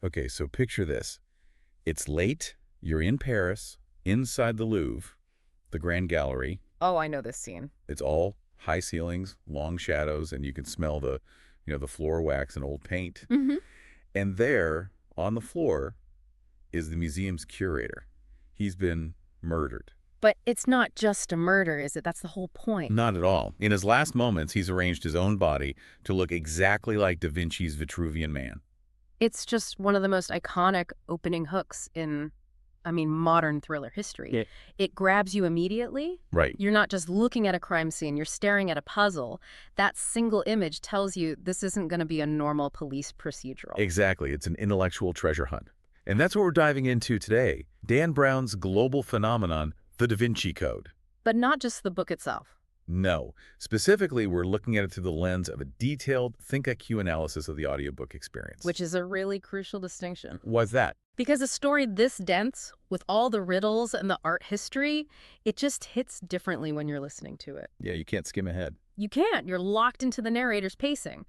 Okay, so picture this. It's late, you're in Paris, inside the Louvre, the Grand Gallery. Oh, I know this scene. It's all high ceilings, long shadows, and you can smell the floor wax and old paint. Mm-hmm. And there, on the floor, is the museum's curator. He's been murdered. But it's not just a murder, is it? That's the whole point. Not at all. In his last moments, he's arranged his own body to look exactly like Da Vinci's Vitruvian Man. It's just one of the most iconic opening hooks in, modern thriller history. Yeah. It grabs you immediately. Right. You're not just looking at a crime scene, you're staring at a puzzle. That single image tells you this isn't going to be a normal police procedural. Exactly. It's an intellectual treasure hunt. And that's what we're diving into today. Dan Brown's global phenomenon, the Da Vinci Code. But not just the book itself. No. Specifically, we're looking at it through the lens of a detailed ThinkIQ analysis of the audiobook experience. Which is a really crucial distinction. Why's that? Because a story this dense, with all the riddles and the art history, it just hits differently when you're listening to it. Yeah, you can't skim ahead. You can't. You're locked into the narrator's pacing.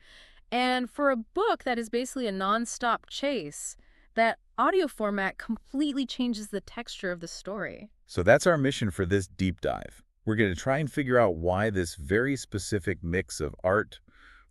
And for a book that is basically a non-stop chase, that audio format completely changes the texture of the story. So that's our mission for this deep dive. We're going to try and figure out why this very specific mix of art,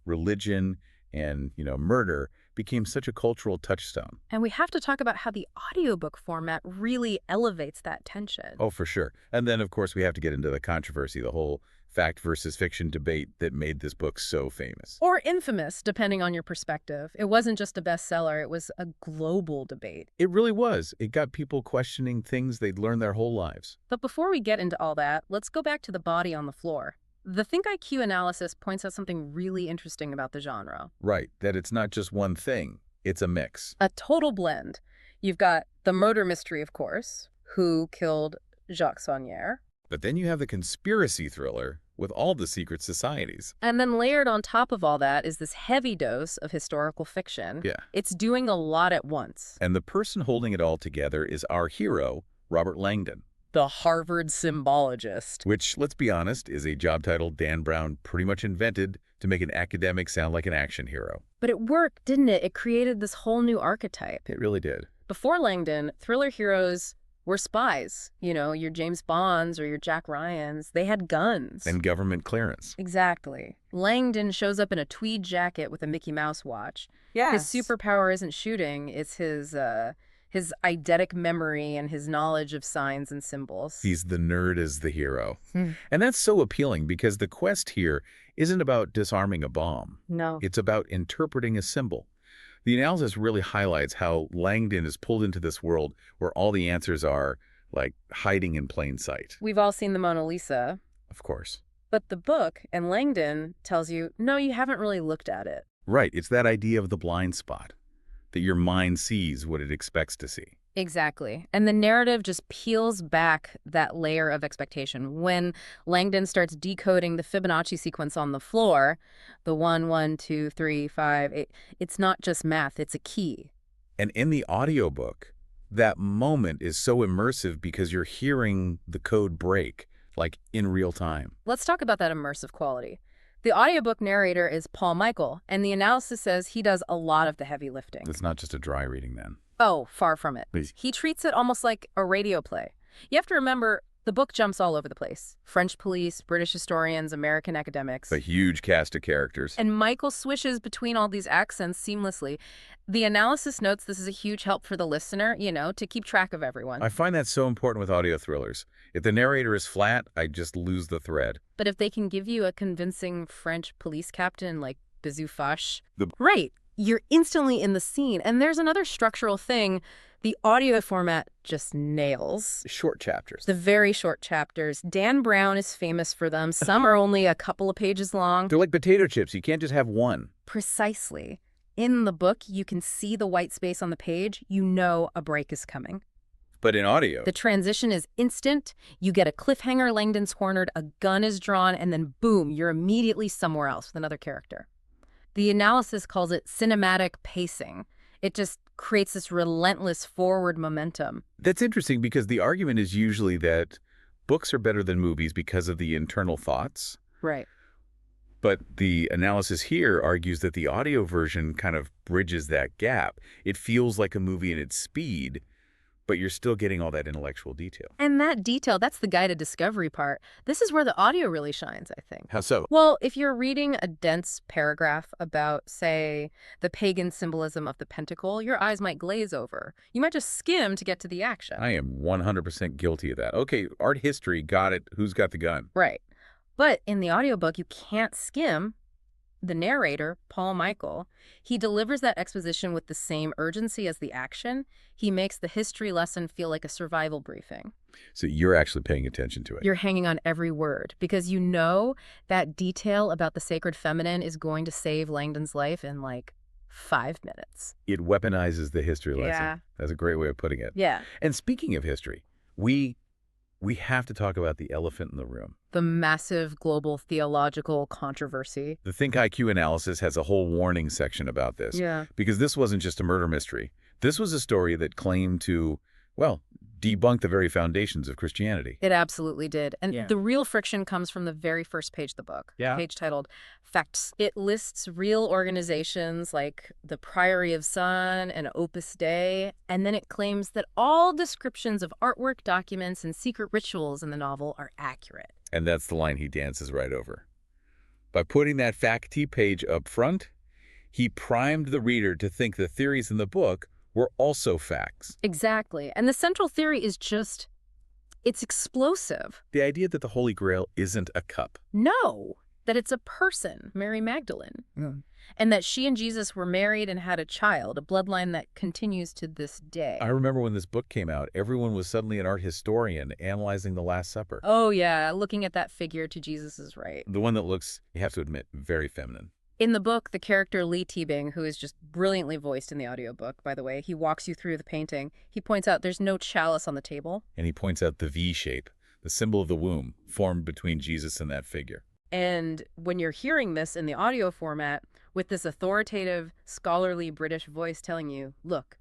religion, and, murder became such a cultural touchstone. And we have to talk about how the audiobook format really elevates that tension. Oh, for sure. And then, of course, we have to get into the controversy, the whole fact versus fiction debate that made this book so famous. Or infamous, depending on your perspective. It wasn't just a bestseller, it was a global debate. It really was. It got people questioning things they'd learned their whole lives. But before we get into all that, let's go back to the body on the floor. The ThinkIQ analysis points out something really interesting about the genre. Right, that it's not just one thing, it's a mix. A total blend. You've got the murder mystery, of course, who killed Jacques Saunière. But then you have the conspiracy thriller with all the secret societies. And then layered on top of all that is this heavy dose of historical fiction. Yeah. It's doing a lot at once. And the person holding it all together is our hero, Robert Langdon. The Harvard symbologist. Which, let's be honest, is a job title Dan Brown pretty much invented to make an academic sound like an action hero. But it worked, didn't it? It created this whole new archetype. It really did. Before Langdon, thriller heroes were spies. Your James Bonds or your Jack Ryans. They had guns. And government clearance. Exactly. Langdon shows up in a tweed jacket with a Mickey Mouse watch. Yes. His superpower isn't shooting, it's his eidetic memory and his knowledge of signs and symbols. He's the nerd as the hero. And that's so appealing because the quest here isn't about disarming a bomb. No. It's about interpreting a symbol. The analysis really highlights how Langdon is pulled into this world where all the answers are, like, hiding in plain sight. We've all seen the Mona Lisa. Of course. But the book, and Langdon, tells you, no, you haven't really looked at it. Right. It's that idea of the blind spot, that your mind sees what it expects to see. Exactly. And the narrative just peels back that layer of expectation. When Langdon starts decoding the Fibonacci sequence on the floor, the 1, 1, 2, 3, 5, 8, it's not just math, it's a key. And in the audiobook, that moment is so immersive because you're hearing the code break, like in real time. Let's talk about that immersive quality. The audiobook narrator is Paul Michael, and the analysis says he does a lot of the heavy lifting. It's not just a dry reading then. Oh, far from it. Please. He treats it almost like a radio play. You have to remember, the book jumps all over the place. French police, British historians, American academics. A huge cast of characters. And Michael swishes between all these accents seamlessly. The analysis notes this is a huge help for the listener, to keep track of everyone. I find that so important with audio thrillers. If the narrator is flat, I just lose the thread. But if they can give you a convincing French police captain like Bizoufache, The- right, you're instantly in the scene. And there's another structural thing the audio format just nails. Short chapters. The very short chapters. Dan Brown is famous for them. Some are only a couple of pages long. They're like potato chips. You can't just have one. Precisely. In the book, you can see the white space on the page. You know a break is coming. But in audio, The transition is instant. You get a cliffhanger, Langdon's cornered, a gun is drawn, and then boom, you're immediately somewhere else with another character. The analysis calls it cinematic pacing. It just creates this relentless forward momentum. that's interesting because the argument is usually that books are better than movies because of the internal thoughts. Right. But the analysis here argues that the audio version kind of bridges that gap. It feels like a movie in its speed, but you're still getting all that intellectual detail. And that detail, that's the guided discovery part. This is where the audio really shines, I think. How so? Well, if you're reading a dense paragraph about, say, the pagan symbolism of the pentacle, your eyes might glaze over. You might just skim to get to the action. I am 100% guilty of that. Okay, art history, got it. Who's got the gun? Right. But in the audiobook, you can't skim. The narrator, Paul Michael, he delivers that exposition with the same urgency as the action. He makes the history lesson feel like a survival briefing. So you're actually paying attention to it. You're hanging on every word because you know that detail about the sacred feminine is going to save Langdon's life in like 5 minutes. It weaponizes the history lesson. Yeah. That's a great way of putting it. Yeah. And speaking of history, we have to talk about the elephant in the room. The massive global theological controversy. The ThinkIQ analysis has a whole warning section about this. Yeah. Because this wasn't just a murder mystery. This was a story that claimed to, well, debunk the very foundations of Christianity. It absolutely did. And Yeah. the real friction comes from the very first page of the book. Yeah. Page titled Facts. It lists real organizations like the Priory of Sun and Opus Dei, and then it claims that all descriptions of artwork, documents, and secret rituals in the novel are accurate. And that's the line he dances right over. By putting that facty page up front, he primed the reader to think the theories in the book were also facts. Exactly. And the central theory is just, it's explosive. The idea that the Holy Grail isn't a cup. No, that it's a person, Mary Magdalene. And that she and Jesus were married and had a child, a bloodline that continues to this day. I remember when this book came out, everyone was suddenly an art historian analyzing the Last Supper. Oh, yeah, looking at that figure to Jesus' right. The one that looks, you have to admit, very feminine. In the book, the character Lee Teabing, who is just brilliantly voiced in the audiobook, by the way, he walks you through the painting. He points out there's no chalice on the table. And he points out the V shape, the symbol of the womb, formed between Jesus and that figure. And when you're hearing this in the audio format, with this authoritative, scholarly British voice telling you, look,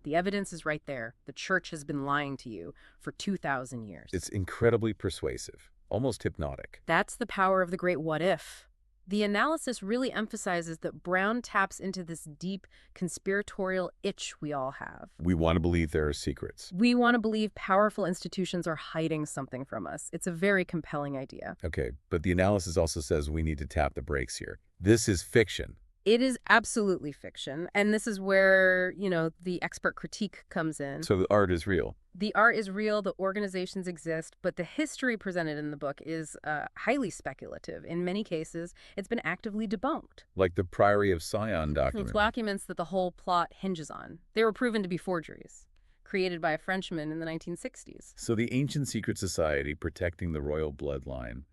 the evidence is right there. The church has been lying to you for 2,000 years. It's incredibly persuasive, almost hypnotic. That's the power of the great what if. The analysis really emphasizes that Brown taps into this deep conspiratorial itch we all have. We want to believe there are secrets. We want to believe powerful institutions are hiding something from us. It's a very compelling idea. Okay, but the analysis also says we need to tap the brakes here. This is fiction. It is absolutely fiction, and this is where, the expert critique comes in. So the art is real. The art is real, the organizations exist, but the history presented in the book is highly speculative. In many cases, it's been actively debunked. Like the Priory of Sion document. Documents that the whole plot hinges on. They were proven to be forgeries, created by a Frenchman in the 1960s. So the ancient secret society protecting the royal bloodline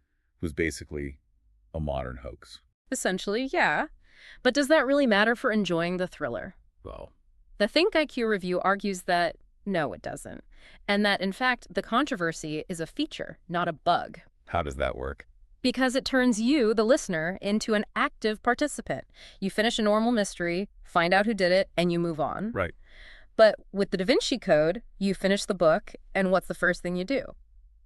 was basically a modern hoax. Essentially, yeah. But does that really matter for enjoying the thriller? Well, The ThinkIQ review argues that no, it doesn't. And that, in fact, the controversy is a feature, not a bug. how does that work? Because it turns you, the listener, into an active participant. You finish a normal mystery, find out who did it, and you move on. Right. But with the Da Vinci Code, you finish the book, and what's the first thing you do?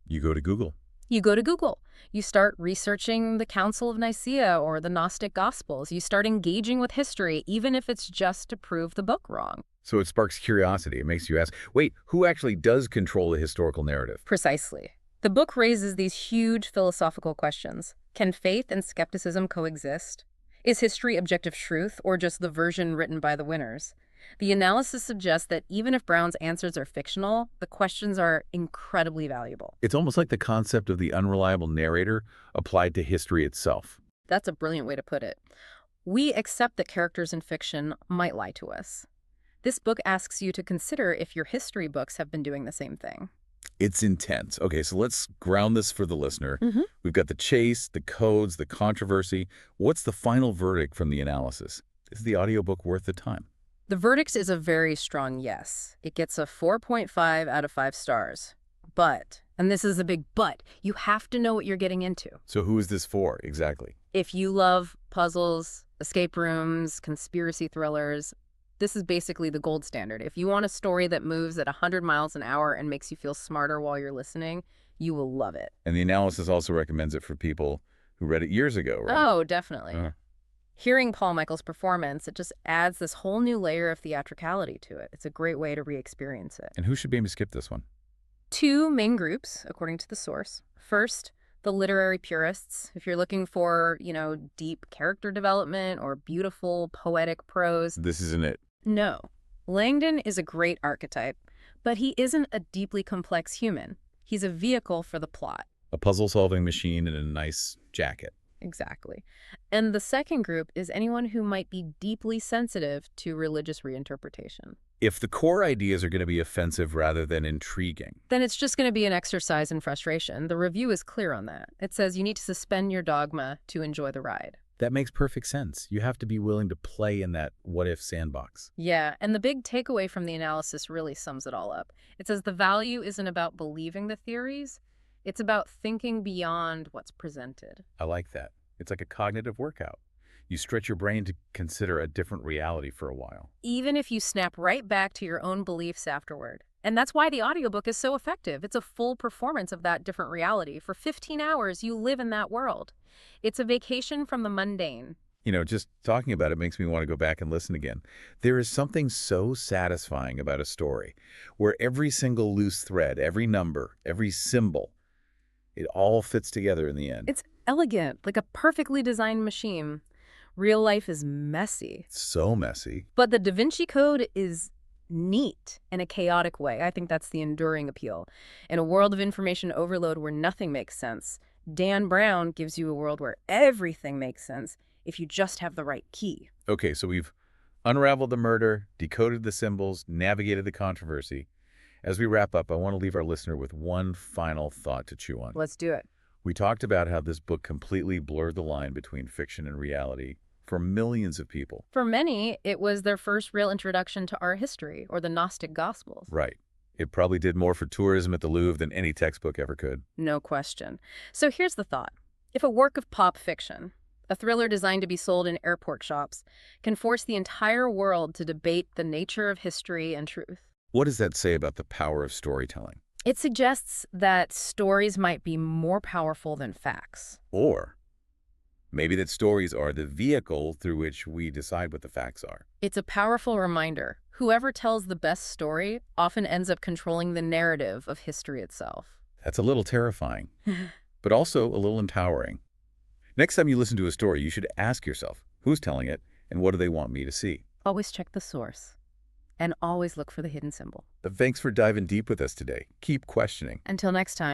You go to Google. You go to Google. You start researching the Council of Nicaea or the Gnostic Gospels. You start engaging with history, even if it's just to prove the book wrong. So it sparks curiosity. It makes you ask, wait, who actually does control the historical narrative? Precisely. The book raises these huge philosophical questions. Can faith and skepticism coexist? Is history objective truth or just the version written by the winners? The analysis suggests that even if Brown's answers are fictional, the questions are incredibly valuable. It's almost like the concept of the unreliable narrator applied to history itself. That's a brilliant way to put it. We accept that characters in fiction might lie to us. This book asks you to consider if your history books have been doing the same thing. It's intense. Okay, so let's ground this for the listener. Mm-hmm. We've got the chase, the codes, the controversy. What's the final verdict from the analysis? Is the audiobook worth the time? The verdict is a very strong yes. It gets a 4.5 out of 5 stars. But, and this is a big but, you have to know what you're getting into. So who is this for, exactly? If you love puzzles, escape rooms, conspiracy thrillers, this is basically the gold standard. If you want a story that moves at 100 miles an hour and makes you feel smarter while you're listening, you will love it. And the analysis also recommends it for people who read it years ago, right? Oh, definitely. Uh, Hearing Paul Michael's performance, it just adds this whole new layer of theatricality to it. It's a great way to re-experience it. and who should maybe skip this one? Two main groups, according to the source. First, the literary purists. If you're looking for, deep character development or beautiful poetic prose, This isn't it. no. Langdon is a great archetype, but he isn't a deeply complex human. He's a vehicle for the plot. A puzzle-solving machine in a nice jacket. Exactly. And the second group is anyone who might be deeply sensitive to religious reinterpretation. If the core ideas are going to be offensive rather than intriguing. Then it's just going to be an exercise in frustration. The review is clear on that. It says you need to suspend your dogma to enjoy the ride. That makes perfect sense. You have to be willing to play in that what-if sandbox. Yeah, and the big takeaway from the analysis really sums it all up. It says the value isn't about believing the theories, it's about thinking beyond what's presented. I like that. It's like a cognitive workout. You stretch your brain to consider a different reality for a while. Even if you snap right back to your own beliefs afterward. And that's why the audiobook is so effective. It's a full performance of that different reality. For 15 hours, you live in that world. It's a vacation from the mundane. Just talking about it makes me want to go back and listen again. There is something so satisfying about a story where every single loose thread, every number, every symbol, it all fits together in the end. It's elegant, like a perfectly designed machine. Real life is messy. So messy. But the Da Vinci Code is neat in a chaotic way. I think that's the enduring appeal. In a world of information overload where nothing makes sense, Dan Brown gives you a world where everything makes sense if you just have the right key. Okay, so we've unraveled the murder, decoded the symbols, navigated the controversy. As we wrap up, I want to leave our listener with one final thought to chew on. Let's do it. We talked about how this book completely blurred the line between fiction and reality for millions of people. For many, it was their first real introduction to art history or the Gnostic Gospels. Right. It probably did more for tourism at the Louvre than any textbook ever could. No question. So here's the thought. If a work of pop fiction, a thriller designed to be sold in airport shops, can force the entire world to debate the nature of history and truth, What does that say about the power of storytelling? it suggests that stories might be more powerful than facts. Or maybe that stories are the vehicle through which we decide what the facts are. It's a powerful reminder. Whoever tells the best story often ends up controlling the narrative of history itself. That's a little terrifying, but also a little empowering. Next time you listen to a story, you should ask yourself, who's telling it and what do they want me to see? Always check the source. And always look for the hidden symbol. Thanks for diving deep with us today. Keep questioning. Until next time.